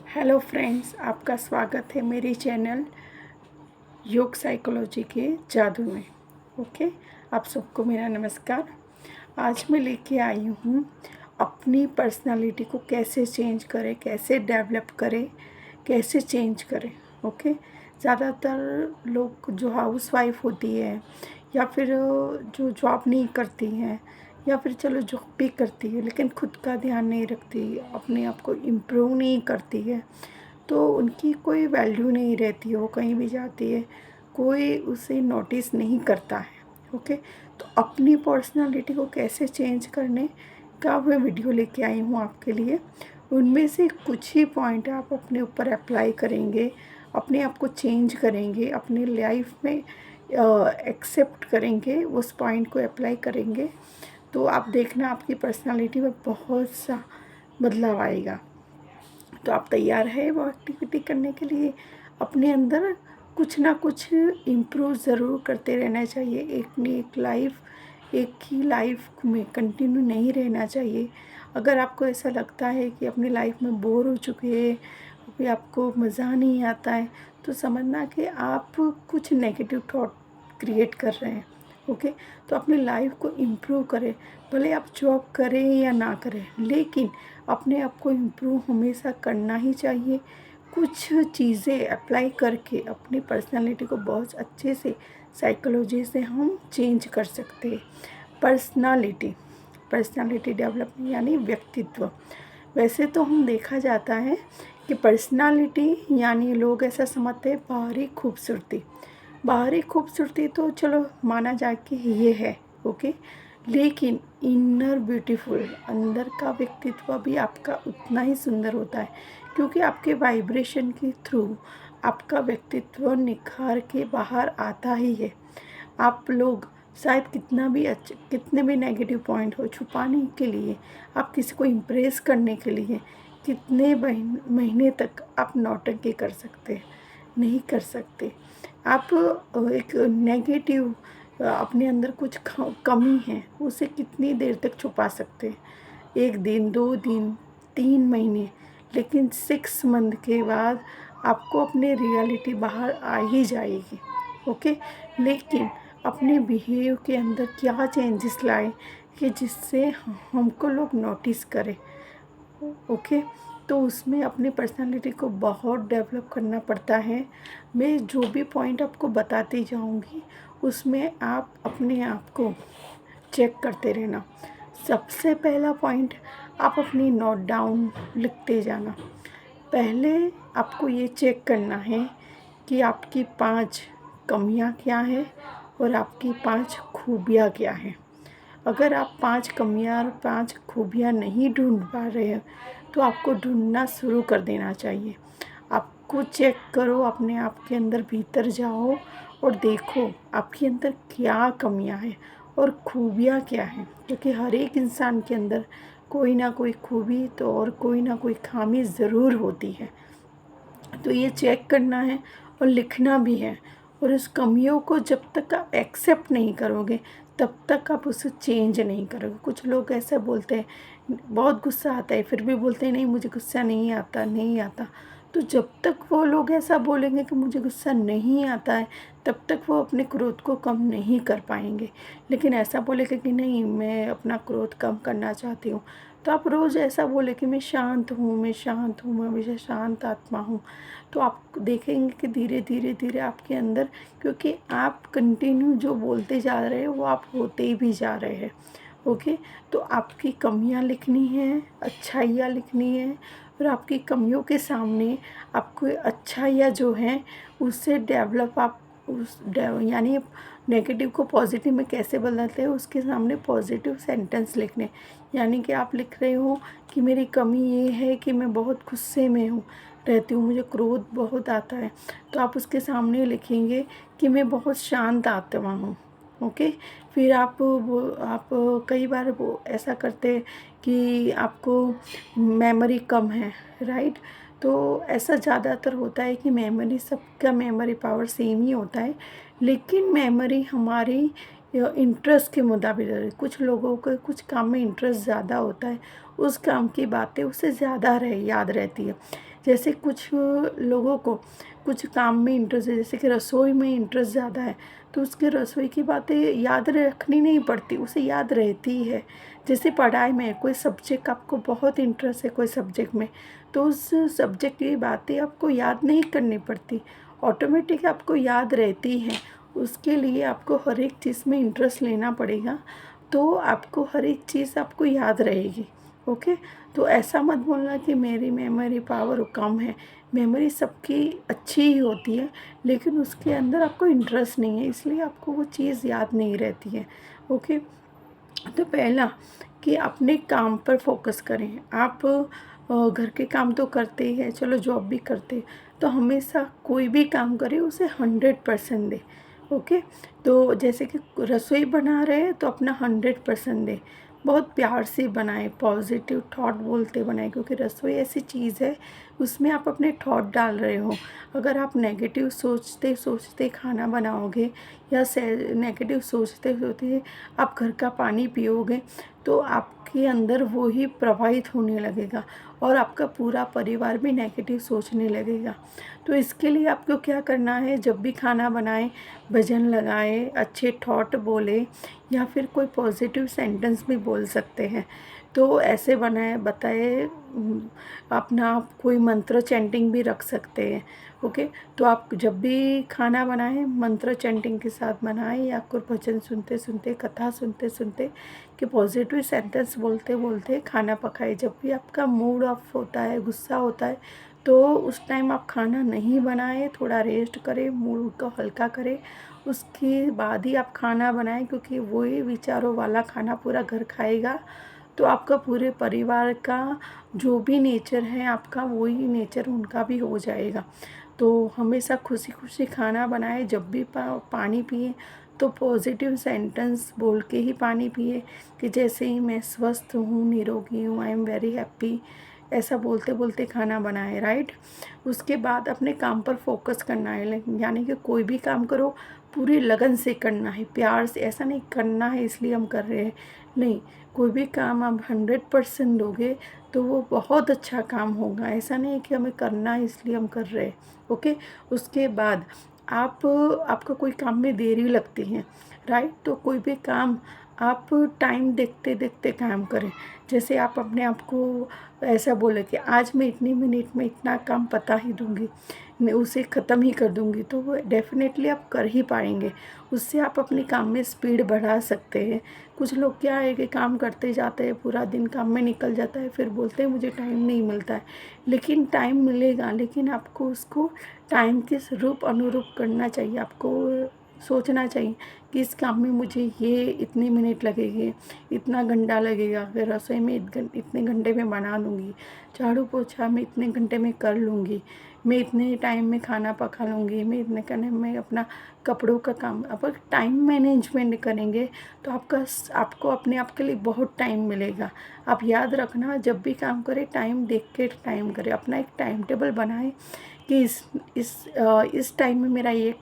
Hello friends, आपका स्वागत है मेरी चैनल योग साइकोलॉजी के जादू में। ओके, आप सबको मेरा नमस्कार। आज मैं लेके आई हूँ अपनी पर्सनालिटी को कैसे चेंज करें, कैसे डेवलप करें, कैसे चेंज करें। ओके, ज़्यादातर लोग जो हाउसवाइफ होती है या फिर जो जॉब नहीं करती हैं या फिर चलो जॉब भी करती है लेकिन खुद का ध्यान नहीं रखती, अपने आप को इम्प्रूव नहीं करती है, तो उनकी कोई वैल्यू नहीं रहती है। वो कहीं भी जाती है, कोई उसे नोटिस नहीं करता है। ओके, तो अपनी पर्सनालिटी को कैसे चेंज करने का मैं वीडियो लेके आई हूँ आपके लिए। उनमें से कुछ ही पॉइंट आप अपने ऊपर अप्लाई करेंगे, अपने आप को चेंज करेंगे, अपनी लाइफ में एक्सेप्ट करेंगे, उस पॉइंट को अप्लाई करेंगे, तो आप देखना आपकी पर्सनालिटी में बहुत सा बदलाव आएगा। तो आप तैयार है वो एक्टिविटी करने के लिए? अपने अंदर कुछ ना कुछ इम्प्रूव ज़रूर करते रहना चाहिए। एक ही लाइफ में कंटिन्यू नहीं रहना चाहिए। अगर आपको ऐसा लगता है कि अपनी लाइफ में बोर हो चुके हैं, अभी आपको मज़ा नहीं आता है, तो समझना कि आप कुछ नेगेटिव थॉट क्रिएट कर रहे हैं। ओके, तो अपनी लाइफ को इम्प्रूव करें। भले आप जॉब करें या ना करें, लेकिन अपने आप को इम्प्रूव हमेशा करना ही चाहिए। कुछ चीज़ें अप्लाई करके अपनी पर्सनालिटी को बहुत अच्छे से साइकोलॉजी से हम चेंज कर सकते हैं। पर्सनालिटी पर्सनालिटी डेवलपमेंट यानी व्यक्तित्व। वैसे तो हम देखा जाता है कि पर्सनालिटी यानी लोग ऐसा समझते हैं बाहरी खूबसूरती। बाहरी खूबसूरती तो चलो माना जाए कि ये है, ओके, लेकिन इनर ब्यूटीफुल, अंदर का व्यक्तित्व भी आपका उतना ही सुंदर होता है, क्योंकि आपके वाइब्रेशन के थ्रू आपका व्यक्तित्व निखार के बाहर आता ही है। आप लोग शायद कितने भी नेगेटिव पॉइंट हो, छुपाने के लिए, आप किसी को इम्प्रेस करने के लिए कितने महीने तक आप नौटंकी कर सकते हैं, नहीं कर सकते। आप एक नेगेटिव अपने अंदर कुछ कमी है, उसे कितनी देर तक छुपा सकते हैं? 1 दिन, 2 दिन, 3 महीने, लेकिन 6 मंथ के बाद आपको अपनी रियलिटी बाहर आ ही जाएगी। ओके, लेकिन अपने बिहेव के अंदर क्या चेंजेस लाए कि जिससे हमको लोग नोटिस करें। ओके, तो उसमें अपनी पर्सनालिटी को बहुत डेवलप करना पड़ता है। मैं जो भी पॉइंट आपको बताती जाऊंगी उसमें आप अपने आप को चेक करते रहना। सबसे पहला पॉइंट, आप अपनी नोट डाउन लिखते जाना। पहले आपको ये चेक करना है कि आपकी 5 कमियां क्या है और आपकी 5 खूबियां क्या हैं। अगर आप 5 कमियां और 5 खूबियां नहीं ढूंढ पा रहे हैं, तो आपको ढूंढना शुरू कर देना चाहिए। आपको चेक करो, अपने आप के अंदर भीतर जाओ और देखो आपके अंदर क्या कमियां हैं और खूबियां क्या हैं, क्योंकि हर एक इंसान के अंदर कोई ना कोई खूबी तो और कोई ना कोई खामी ज़रूर होती है। तो ये चेक करना है और लिखना भी है। और उस कमियों को जब तक आप एक्सेप्ट नहीं करोगे तब तक आप उसे चेंज नहीं करोगे। कुछ लोग ऐसे बोलते हैं, बहुत गुस्सा आता है फिर भी बोलते हैं नहीं मुझे गुस्सा नहीं आता, नहीं आता। तो जब तक वो लोग ऐसा बोलेंगे कि मुझे गुस्सा नहीं आता है, तब तक वो अपने क्रोध को कम नहीं कर पाएंगे। लेकिन ऐसा बोलेंगे कि नहीं मैं अपना क्रोध कम करना चाहती हूँ, तो आप रोज़ ऐसा बोले कि मैं शांत हूँ, मैं शांत हूँ, मैं हमेशा शांत आत्मा हूँ, तो आप देखेंगे कि धीरे धीरे धीरे आपके अंदर, क्योंकि आप कंटिन्यू जो बोलते जा रहे हैं वो आप होते ही भी जा रहे हैं। ओके, तो आपकी कमियां लिखनी है, अच्छाइयाँ लिखनी है, और आपकी कमियों के सामने आपको अच्छाइयाँ जो हैं उससे डेवलप आप यानी नेगेटिव को पॉजिटिव में कैसे बदलते हैं उसके सामने पॉजिटिव सेंटेंस लिखने। यानी कि आप लिख रहे हो कि मेरी कमी ये है कि मैं बहुत गुस्से में रहती हूँ, मुझे क्रोध बहुत आता है, तो आप उसके सामने लिखेंगे कि मैं बहुत शांत आत्मा हूँ। ओके, फिर आप कई बार वो ऐसा करते हैं कि आपको मेमोरी कम है, राइट? तो ऐसा ज़्यादातर होता है कि मेमोरी, सबका मेमोरी पावर सेम ही होता है, लेकिन मेमोरी हमारी इंटरेस्ट के मुताबिक। कुछ लोगों को कुछ काम में इंटरेस्ट ज़्यादा होता है, उस काम की बातें उसे ज़्यादा याद रहती है। जैसे कुछ लोगों को कुछ काम में इंटरेस्ट है, जैसे कि रसोई में इंटरेस्ट ज़्यादा है, तो उसके रसोई की बातें याद रखनी नहीं पड़ती, उसे याद रहती ही है। जैसे पढ़ाई में कोई सब्जेक्ट आपको बहुत इंटरेस्ट है कोई सब्जेक्ट में, तो उस सब्जेक्ट की बातें आपको याद नहीं करनी पड़ती, ऑटोमेटिक आपको याद रहती हैं। उसके लिए आपको हर एक चीज़ में इंटरेस्ट लेना पड़ेगा, तो आपको हर एक चीज़ आपको याद रहेगी। ओके, तो ऐसा मत बोलना कि मेरी मेमोरी पावर कम है। मेमोरी सबकी अच्छी ही होती है, लेकिन उसके अंदर आपको इंटरेस्ट नहीं है, इसलिए आपको वो चीज़ याद नहीं रहती है। ओके, तो पहला कि अपने काम पर फोकस करें। आप घर के काम तो करते ही हैं, चलो जॉब भी करते हैं, तो हमेशा कोई भी काम करें उसे 100% दें। ओके, तो जैसे कि रसोई बना रहे हैं तो अपना 100% दें, बहुत प्यार से बनाएं, पॉजिटिव थॉट बोलते बनाएं, क्योंकि रसोई ऐसी चीज़ है उसमें आप अपने थॉट डाल रहे हो। अगर आप नेगेटिव सोचते सोचते खाना बनाओगे या नेगेटिव सोचते सोचते आप घर का पानी पियोगे, तो आपके अंदर वो ही प्रवाहित होने लगेगा और आपका पूरा परिवार भी नेगेटिव सोचने लगेगा। तो इसके लिए आपको क्या करना है, जब भी खाना बनाएं भजन लगाएं, अच्छे थॉट बोलें, या फिर कोई पॉजिटिव सेंटेंस भी बोल सकते हैं। तो ऐसे बनाए बताए अपना आप कोई मंत्र चैंटिंग भी रख सकते हैं। ओके, तो आप जब भी खाना बनाएं मंत्र चैंटिंग के साथ बनाएं, या कोई भजन सुनते सुनते, कथा सुनते सुनते, कि पॉजिटिव सेंटेंस बोलते बोलते खाना पकाएं। जब भी आपका मूड ऑफ होता है, गुस्सा होता है, तो उस टाइम आप खाना नहीं बनाएं, थोड़ा रेस्ट करें, मूड को हल्का करें, उसके बाद ही आप खाना बनाएं, क्योंकि वही विचारों वाला खाना पूरा घर खाएगा, तो आपका पूरे परिवार का जो भी नेचर है आपका, वही नेचर उनका भी हो जाएगा। तो हमेशा खुशी खुशी खाना बनाए। जब भी पानी पिए तो पॉजिटिव सेंटेंस बोल के ही पानी पिए, कि जैसे ही मैं स्वस्थ हूँ, निरोगी हूँ, आई एम वेरी हैप्पी, ऐसा बोलते बोलते खाना बनाए। राइट, उसके बाद अपने काम पर फोकस करना है, यानी कि कोई भी काम करो पूरी लगन से करना है, प्यार से। ऐसा नहीं करना है इसलिए हम कर रहे हैं, नहीं, कोई भी काम आप 100% दोगे तो वो बहुत अच्छा काम होगा। ऐसा नहीं कि हमें करना है इसलिए हम कर रहे हैं। ओके, उसके बाद आपका कोई काम में देरी लगती है, राइट, तो कोई भी काम आप टाइम देखते देखते काम करें। जैसे आप अपने आप को ऐसा बोले कि आज मैं इतनी मिनट में इतना काम पता ही दूंगी, मैं उसे ख़त्म ही कर दूंगी, तो वो डेफिनेटली आप कर ही पाएंगे। उससे आप अपने काम में स्पीड बढ़ा सकते हैं। कुछ लोग क्या है कि काम करते जाते हैं, पूरा दिन काम में निकल जाता है, फिर बोलते हैं मुझे टाइम नहीं मिलता है। लेकिन टाइम मिलेगा, लेकिन आपको उसको टाइम के रूप अनुरूप करना चाहिए। आपको सोचना चाहिए कि इस काम में मुझे ये इतने मिनट लगेंगे, इतना घंटा लगेगा, फिर रसोई में इतने घंटे में बना लूँगी, झाड़ू पोछा मैं इतने घंटे में कर लूँगी, मैं इतने टाइम में खाना पका लूँगी, मैं इतने टाइम में अपना कपड़ों का काम। अब टाइम मैनेजमेंट करेंगे तो आपको अपने आप के लिए बहुत टाइम मिलेगा। आप याद रखना, जब भी काम करें टाइम देख के टाइम करें। अपना एक टाइम टेबल बनाएं कि इस टाइम में मेरा ये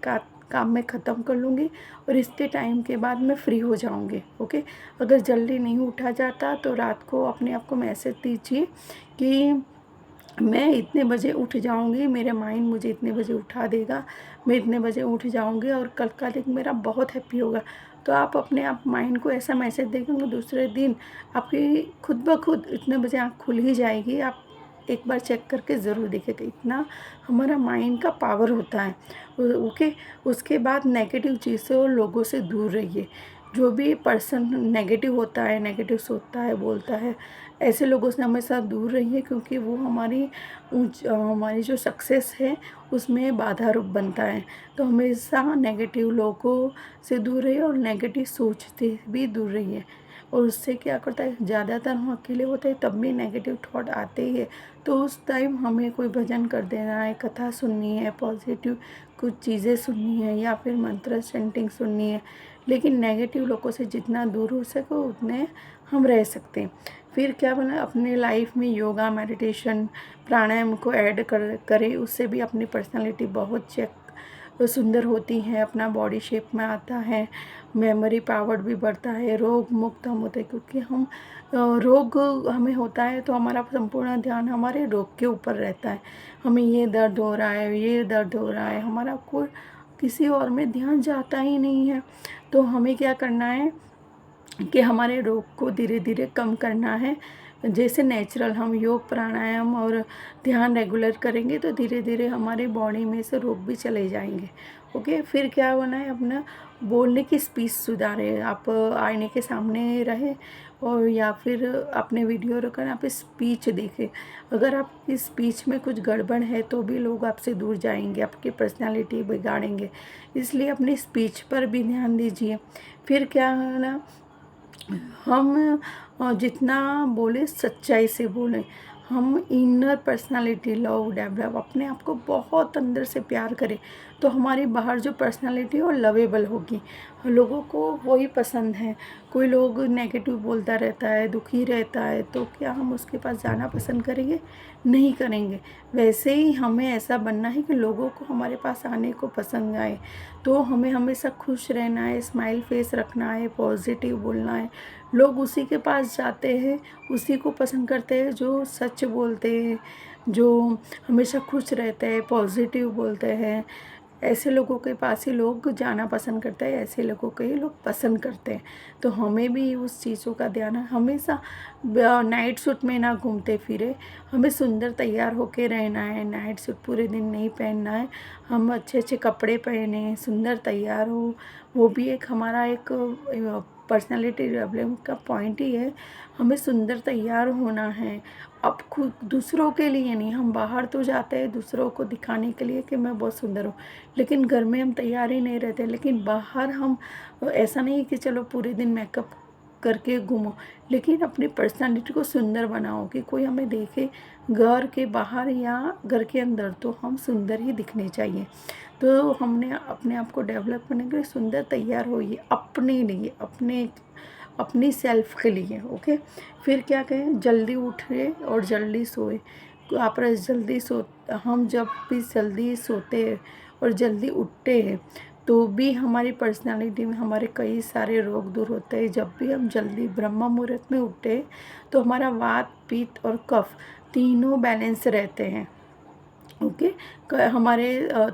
काम मैं ख़त्म कर लूँगी और इसके टाइम के बाद मैं फ्री हो जाऊँगी। ओके, अगर जल्दी नहीं उठा जाता तो रात को अपने आप को मैसेज दीजिए कि मैं इतने बजे उठ जाऊँगी, मेरे माइंड मुझे इतने बजे उठा देगा, मैं इतने बजे उठ जाऊँगी और कल का दिन मेरा बहुत हैप्पी होगा। तो आप अपने आप माइंड को ऐसा मैसेज देंगे, दूसरे दिन आपकी खुद ब खुद इतने बजे आँख खुल ही जाएगी। आप एक बार चेक करके ज़रूर देखिएगा, इतना हमारा माइंड का पावर होता है। ओके, उसके बाद नेगेटिव चीज़ों और लोगों से दूर रहिए। जो भी पर्सन नेगेटिव होता है, नेगेटिव सोचता है, बोलता है, ऐसे लोगों से हमेशा दूर रहिए, क्योंकि वो हमारी जो सक्सेस है उसमें बाधा रूप बनता है। तो हमेशा नेगेटिव लोगों से दूर रहिए और नेगेटिव सोच से भी दूर रहिए। और उससे क्या करता है, ज़्यादातर हम अकेले होते हैं तब भी नेगेटिव थॉट आते ही है, तो उस टाइम हमें कोई भजन कर देना है, कथा सुननी है, पॉजिटिव कुछ चीज़ें सुननी है, या फिर मंत्र चैंटिंग सुननी है। लेकिन नेगेटिव लोगों से जितना दूर हो सके उतने हम रह सकते हैं। फिर क्या बना, अपने लाइफ में योगा, मेडिटेशन, प्राणायाम को ऐड करें, उससे भी अपनी पर्सनालिटी बहुत सुंदर होती हैं, अपना बॉडी शेप में आता है, मेमोरी पावर भी बढ़ता है, रोग मुक्त हम होते हैं। क्योंकि हम रोग हमें होता है तो हमारा संपूर्ण ध्यान हमारे रोग के ऊपर रहता है। हमें ये दर्द हो रहा है, ये दर्द हो रहा है, हमारा कोई किसी और में ध्यान जाता ही नहीं है। तो हमें क्या करना है कि हमारे रोग को धीरे धीरे कम करना है। जैसे नेचुरल हम योग प्राणायाम और ध्यान रेगुलर करेंगे तो धीरे धीरे हमारी बॉडी में से रोग भी चले जाएंगे। ओके, फिर क्या होना है, अपना बोलने की स्पीच सुधारें। आप आईने के सामने रहें और या फिर अपने वीडियो रखकर आप स्पीच देखें। अगर आपकी स्पीच में कुछ गड़बड़ है तो भी लोग आपसे दूर जाएंगे, आपकी पर्सनालिटी बिगाड़ेंगे। इसलिए अपनी स्पीच पर भी ध्यान दीजिए। फिर क्या है ना, हम जितना बोले सच्चाई से बोलें। हम इनर पर्सनालिटी लव डेवलप, अपने आप को बहुत अंदर से प्यार करें तो हमारी बाहर जो पर्सनालिटी है वो लवेबल होगी, लोगों को वही पसंद है। कोई लोग नेगेटिव बोलता रहता है, दुखी रहता है, तो क्या हम उसके पास जाना पसंद करेंगे? नहीं करेंगे। वैसे ही हमें ऐसा बनना है कि लोगों को हमारे पास आने को पसंद आए। तो हमें हमेशा खुश रहना है, स्माइल फेस रखना है, पॉजिटिव बोलना है। लोग उसी के पास जाते हैं, उसी को पसंद करते हैं जो सच बोलते हैं, जो हमेशा खुश रहते हैं, पॉजिटिव बोलते हैं। ऐसे लोगों के पास ही लोग जाना पसंद करते हैं, ऐसे लोगों को ही लोग पसंद करते हैं। तो हमें भी उस चीज़ों का ध्यान है। हमेशा नाइट सूट में ना घूमते फिरे, हमें सुंदर तैयार होके रहना है। नाइट सूट पूरे दिन नहीं पहनना है, हम अच्छे अच्छे कपड़े पहने, सुंदर तैयार हो। वो भी एक हमारा एक पर्सनालिटी डेवलपमेंट का पॉइंट ही है। हमें सुंदर तैयार होना है, अब खुद दूसरों के लिए नहीं। हम बाहर तो जाते हैं दूसरों को दिखाने के लिए कि मैं बहुत सुंदर हूँ, लेकिन घर में हम तैयार ही नहीं रहते। लेकिन बाहर हम ऐसा नहीं कि चलो पूरे दिन मेकअप करके घूमो, लेकिन अपनी पर्सनालिटी को सुंदर बनाओ कि कोई हमें देखे घर के बाहर या घर के अंदर तो हम सुंदर ही दिखने चाहिए। तो हमने अपने आप को डेवलप करने के लिए सुंदर तैयार होइए अपने लिए, अपनी सेल्फ के लिए। ओके, फिर क्या कहें, जल्दी उठे और जल्दी सोए। आप जल्दी सो हम जब भी जल्दी सोते हैं और जल्दी उठते हैं तो भी हमारी पर्सनालिटी में हमारे कई सारे रोग दूर होते हैं। जब भी हम जल्दी ब्रह्म मुहूर्त में उठते हैं तो हमारा वात पित्त और कफ तीनों बैलेंस रहते हैं। ओके, हमारे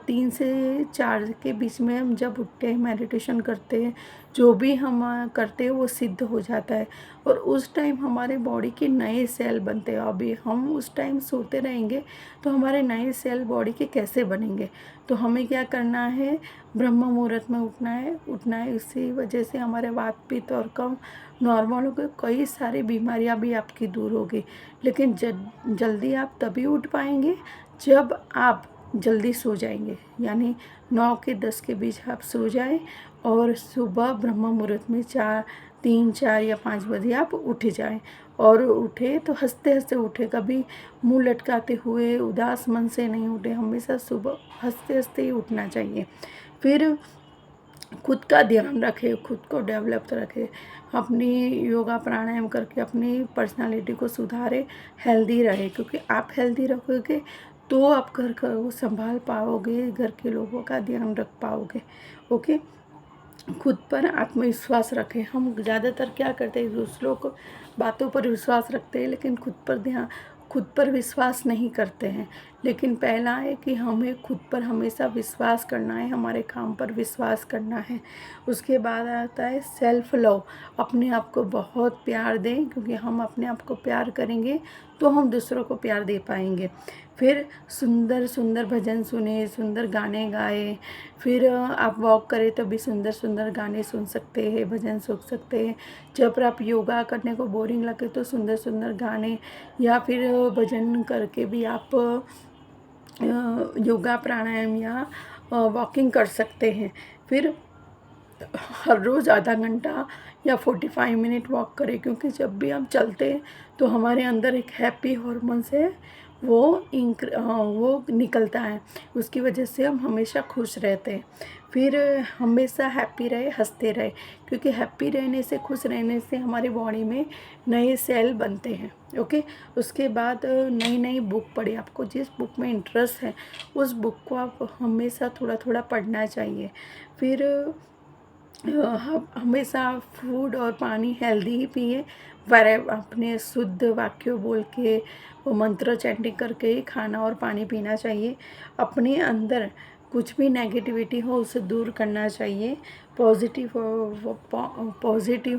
3 से 4 के बीच में हम जब उठते हैं, मेडिटेशन करते हैं, जो भी हम करते हैं वो सिद्ध हो जाता है। और उस टाइम हमारे बॉडी के नए सेल बनते हैं। अभी हम उस टाइम सोते रहेंगे तो हमारे नए सेल बॉडी के कैसे बनेंगे? तो हमें क्या करना है, ब्रह्म मुहूर्त में उठना है। इसी वजह से हमारे वात पित्त और कफ नॉर्मल हो गए, कई सारी बीमारियां भी आपकी दूर होगी। लेकिन जल्दी आप तभी उठ पाएंगे जब आप जल्दी सो जाएंगे, यानी 9 के 10 के बीच आप सो जाएं और सुबह ब्रह्म मुहूर्त में 3, 4 या 5 बजे आप उठ जाएं। और उठे तो हंसते हंसते उठे, कभी मुंह लटकाते हुए उदास मन से नहीं उठे। हमेशा सुबह हंसते हंसते ही उठना चाहिए। फिर खुद का ध्यान रखें, खुद को डेवलप रखें, अपनी योगा प्राणायाम करके अपनी पर्सनालिटी को सुधारें, हेल्दी रहे। क्योंकि आप हेल्दी रखोगे तो आप घर को संभाल पाओगे, घर के लोगों का ध्यान रख पाओगे। ओके, खुद पर आत्मविश्वास रखें। हम ज़्यादातर क्या करते हैं, दूसरों को बातों पर विश्वास रखते हैं लेकिन खुद पर विश्वास नहीं करते हैं। लेकिन पहला है कि हमें खुद पर हमेशा विश्वास करना है, हमारे काम पर विश्वास करना है। उसके बाद आता है सेल्फ लव, अपने आप को बहुत प्यार दें, क्योंकि हम अपने आप को प्यार करेंगे तो हम दूसरों को प्यार दे पाएंगे। फिर सुंदर सुंदर भजन सुने, सुंदर गाने गाए। फिर आप वॉक करें तो भी सुंदर सुंदर गाने सुन सकते हैं, भजन सुन सकते हैं। जब आप योगा करने को बोरिंग लगे तो सुंदर सुंदर गाने या फिर भजन करके भी आप योगा प्राणायाम या वॉकिंग कर सकते हैं। फिर हर रोज़ आधा घंटा या 45 मिनट वॉक करें, क्योंकि जब भी हम चलते हैं तो हमारे अंदर एक हैप्पी हार्मोन्स है वो निकलता है। उसकी वजह से हम हमेशा खुश रहते हैं। फिर हमेशा हैप्पी रहे, हंसते रहे, क्योंकि हैप्पी रहने से, खुश रहने से हमारी बॉडी में नए सेल बनते हैं। ओके। उसके बाद नई नई बुक पढ़े, आपको जिस बुक में इंटरेस्ट है उस बुक को आप हमेशा थोड़ा थोड़ा पढ़ना चाहिए। फिर हमेशा फूड और पानी हेल्दी ही पिए। अपने शुद्ध वाक्य बोल के, वो मंत्र चैंटिंग करके ही खाना और पानी पीना चाहिए। अपने अंदर कुछ भी नेगेटिविटी हो उसे दूर करना चाहिए। पॉजिटिव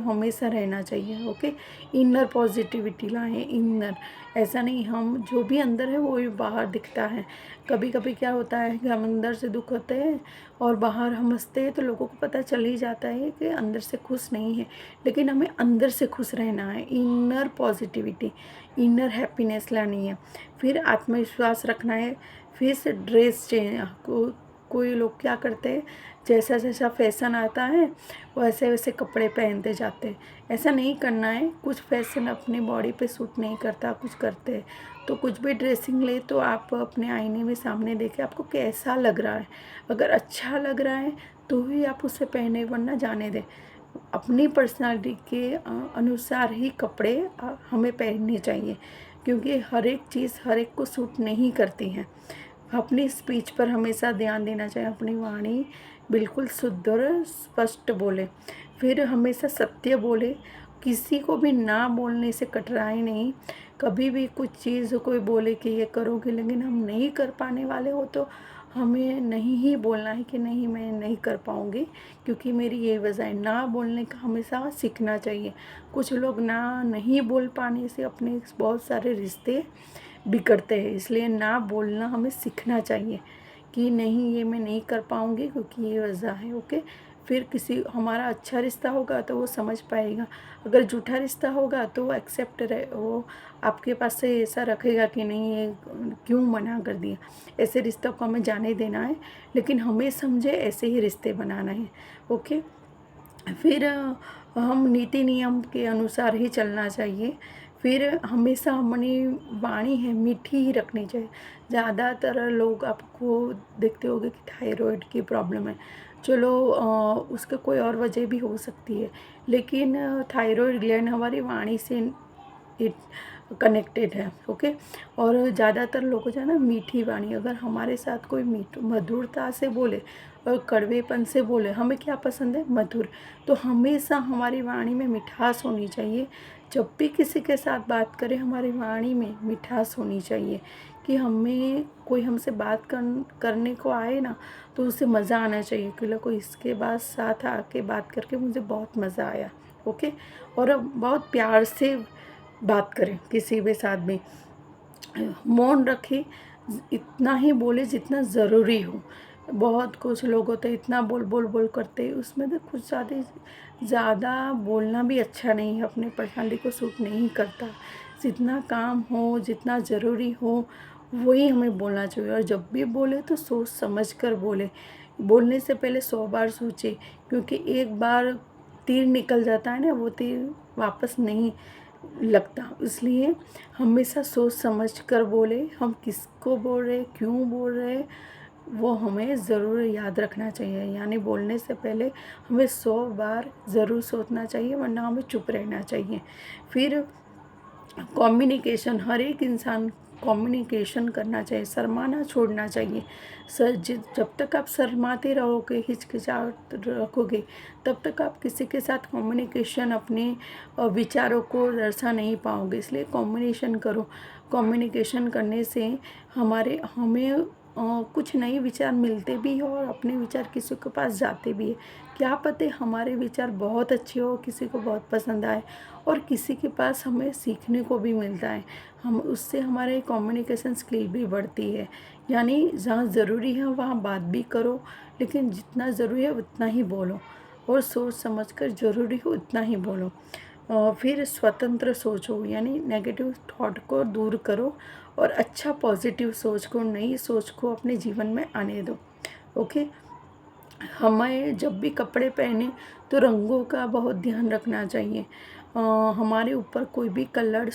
हमेशा रहना चाहिए। ओके। इनर पॉजिटिविटी लाएं, इनर। ऐसा नहीं हम जो भी अंदर है वो ही बाहर दिखता है। कभी कभी क्या होता है कि हम अंदर से दुख होते हैं और बाहर हम हंसते हैं, तो लोगों को पता चल ही जाता है कि अंदर से खुश नहीं है। लेकिन हमें अंदर से खुश रहना है, इनर पॉजिटिविटी, इनर हैप्पीनेस लानी है। फिर आत्मविश्वास रखना है। फिर से ड्रेस चेंज, कोई लोग क्या करते हैं, जैसा जैसा फैशन आता है वैसे वैसे कपड़े पहनते जाते हैं। ऐसा नहीं करना है। कुछ फैशन अपनी बॉडी पे सूट नहीं करता, कुछ करते हैं। तो कुछ भी ड्रेसिंग ले तो आप अपने आईने में सामने देखें आपको कैसा लग रहा है। अगर अच्छा लग रहा है तो ही आप उसे पहने, वरना जाने दें। अपनी पर्सनालिटी के अनुसार ही कपड़े हमें पहनने चाहिए, क्योंकि हर एक चीज़ हर एक को सूट नहीं करती हैं। अपनी स्पीच पर हमेशा ध्यान देना चाहिए। अपनी वाणी बिल्कुल शुद्ध और स्पष्ट बोले। फिर हमेशा सत्य बोले। किसी को भी ना बोलने से कतराए नहीं। कभी भी कुछ चीज़ कोई बोले कि ये करोगे, लेकिन हम नहीं कर पाने वाले हो तो हमें नहीं ही बोलना है कि नहीं मैं नहीं कर पाऊँगी, क्योंकि मेरी ये वजह है। ना बोलने का हमेशा सीखना चाहिए। कुछ लोग ना नहीं बोल पाने से अपने बहुत सारे रिश्ते बिगड़ते हैं। इसलिए ना बोलना हमें सीखना चाहिए कि नहीं ये मैं नहीं कर पाऊँगी क्योंकि ये वजह है। ओके। फिर किसी हमारा अच्छा रिश्ता होगा तो वो समझ पाएगा। अगर झूठा रिश्ता होगा तो वो एक्सेप्ट रहे, वो आपके पास से ऐसा रखेगा कि नहीं ये क्यों मना कर दिया। ऐसे रिश्तों को हमें जाने देना है, लेकिन हमें समझे ऐसे ही रिश्ते बनाना है। ओके। फिर हम नीति नियम के अनुसार ही चलना चाहिए। फिर हमेशा अपनी वाणी है मीठी ही रखनी चाहिए। ज़्यादातर लोग आपको देखते होंगे कि थायराइड की प्रॉब्लम है। चलो उसका कोई और वजह भी हो सकती है, लेकिन थायराइड ग्लैंड हमारी वाणी से इट कनेक्टेड है। ओके। और ज़्यादातर लोगों जो है ना मीठी वाणी, अगर हमारे साथ कोई मधुरता से बोले और कड़वेपन से बोले, हमें क्या पसंद है, मधुर। तो हमेशा हमारी वाणी में मिठास होनी चाहिए। जब भी किसी के साथ बात करें हमारी वाणी में मिठास होनी चाहिए, कि हमें कोई हमसे बात करने को आए ना तो उसे मज़ा आना चाहिए कि लोग इसके बाद साथ आके बात करके मुझे बहुत मज़ा आया। ओके। और अब बहुत प्यार से बात करें किसी भी साथ भी। मौन रखें, इतना ही बोले जितना ज़रूरी हो। बहुत कुछ लोग होते हैं इतना बोल बोल बोल करते हैं, उसमें तो कुछ ज़्यादा बोलना भी अच्छा नहीं है, अपने पर्सनालिटी को सूट नहीं करता। जितना काम हो, जितना ज़रूरी हो वही हमें बोलना चाहिए। और जब भी बोले तो सोच समझ कर बोले। बोलने से पहले 100 बार सोचे, क्योंकि एक बार तीर निकल जाता है ना, वो तीर वापस नहीं लगता। इसलिए हमेशा सोच समझ कर बोले। हम किसको बोल रहे, क्यों बोल रहे, वो हमें ज़रूर याद रखना चाहिए। यानी बोलने से पहले हमें 100 बार ज़रूर सोचना चाहिए, वरना हमें चुप रहना चाहिए। फिर कम्युनिकेशन, हर एक इंसान कम्युनिकेशन करना चाहिए, शर्माना छोड़ना चाहिए। जब तक आप शर्माते रहोगे, हिचकिचाहट रखोगे, तब तक आप किसी के साथ कम्युनिकेशन, अपने विचारों को दर्शा नहीं पाओगे। इसलिए कम्युनिकेशन करो। कम्युनिकेशन करने से हमें कुछ नए विचार मिलते भी हो और अपने विचार किसी के पास जाते भी है। क्या पता हमारे विचार बहुत अच्छे हो, किसी को बहुत पसंद आए, और किसी के पास हमें सीखने को भी मिलता है। हम उससे हमारे कम्युनिकेशन स्किल भी बढ़ती है। यानी जहाँ ज़रूरी है वहाँ बात भी करो, लेकिन जितना ज़रूरी है उतना ही बोलो, और सोच समझकर ज़रूरी हो उतना ही बोलो। फिर स्वतंत्र सोचो, यानी नेगेटिव थॉट को दूर करो और अच्छा पॉजिटिव सोच को, नई सोच को अपने जीवन में आने दो। ओके। हमें जब भी कपड़े पहने तो रंगों का बहुत ध्यान रखना चाहिए। हमारे ऊपर कोई भी कलर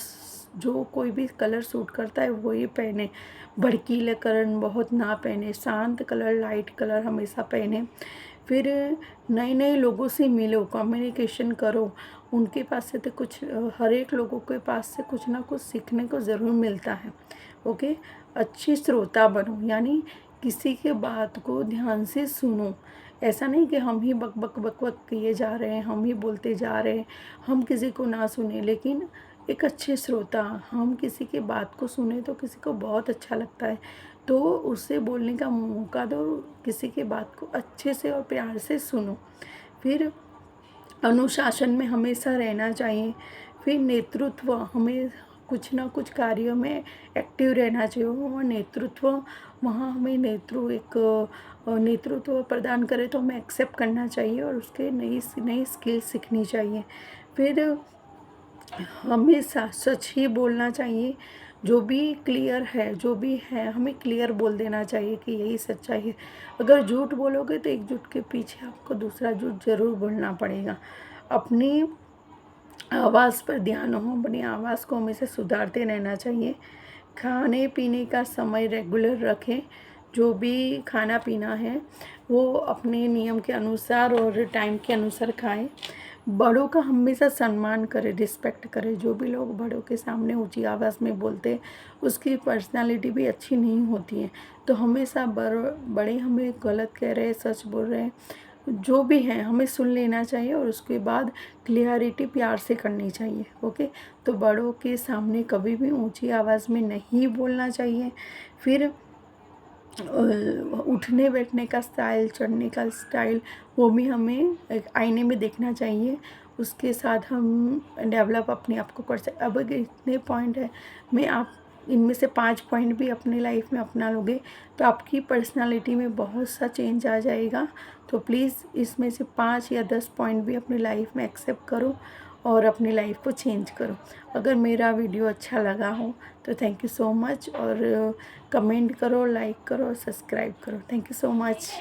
जो कोई भी कलर सूट करता है वही पहने। भड़कीले कलर बहुत ना पहने, शांत कलर, लाइट कलर हमेशा पहने। फिर नए नए लोगों से मिलो, कम्युनिकेशन करो, उनके पास से तो कुछ हर एक लोगों के पास से कुछ ना कुछ सीखने को ज़रूर मिलता है। ओके, अच्छी श्रोता बनो, यानी किसी के बात को ध्यान से सुनो। ऐसा नहीं कि हम ही बक बक बक बक किए जा रहे हैं, हम ही बोलते जा रहे हैं, हम किसी को ना सुने। लेकिन एक अच्छे श्रोता, हम किसी के बात को सुने तो किसी को बहुत अच्छा लगता है, तो उससे बोलने का मौका दो, किसी के बात को अच्छे से और प्यार से सुनो। फिर अनुशासन में हमेशा रहना चाहिए। फिर नेतृत्व, हमें कुछ ना कुछ कार्यों में एक्टिव रहना चाहिए। वो नेतृत्व, वहाँ हमें नेतृत्व प्रदान करे तो हमें एक्सेप्ट करना चाहिए और उसके नई नई स्किल सीखनी चाहिए। फिर हमेशा सच ही बोलना चाहिए। जो भी क्लियर है, जो भी है, हमें क्लियर बोल देना चाहिए कि यही सच्चाई है। अगर झूठ बोलोगे तो एक झूठ के पीछे आपको दूसरा झूठ ज़रूर बोलना पड़ेगा। अपनी आवाज़ पर ध्यान हो, अपनी आवाज़ को हमेशा सुधारते रहना चाहिए। खाने पीने का समय रेगुलर रखें। जो भी खाना पीना है वो अपने नियम के अनुसार और टाइम के अनुसार खाएं। बड़ों का हमेशा सम्मान करें, रिस्पेक्ट करें। जो भी लोग बड़ों के सामने ऊंची आवाज़ में बोलते हैं उसकी पर्सनालिटी भी अच्छी नहीं होती है। तो हमेशा बड़े हमें गलत कह रहे हैं, सच बोल रहे हैं, जो भी हैं, हमें सुन लेना चाहिए और उसके बाद क्लियरिटी प्यार से करनी चाहिए। ओके, तो बड़ों के सामने कभी भी ऊंची आवाज़ में नहीं बोलना चाहिए। फिर उठने बैठने का स्टाइल, चढ़ने का स्टाइल, वो भी हमें एक आईने में देखना चाहिए। उसके साथ हम डेवलप अपने आप को कर सकते। अब अगर इतने पॉइंट है, मैं आप इनमें से 5 पॉइंट भी अपनी लाइफ में अपना लोगे तो आपकी पर्सनालिटी में बहुत सा चेंज आ जाएगा। तो प्लीज़ इसमें से 5 या 10 पॉइंट भी अपनी लाइफ में एक्सेप्ट करो और अपनी लाइफ को चेंज करो। अगर मेरा वीडियो अच्छा लगा हो तो थैंक यू सो मच, और कमेंट करो, लाइक करो, सब्सक्राइब करो। Thank you so much.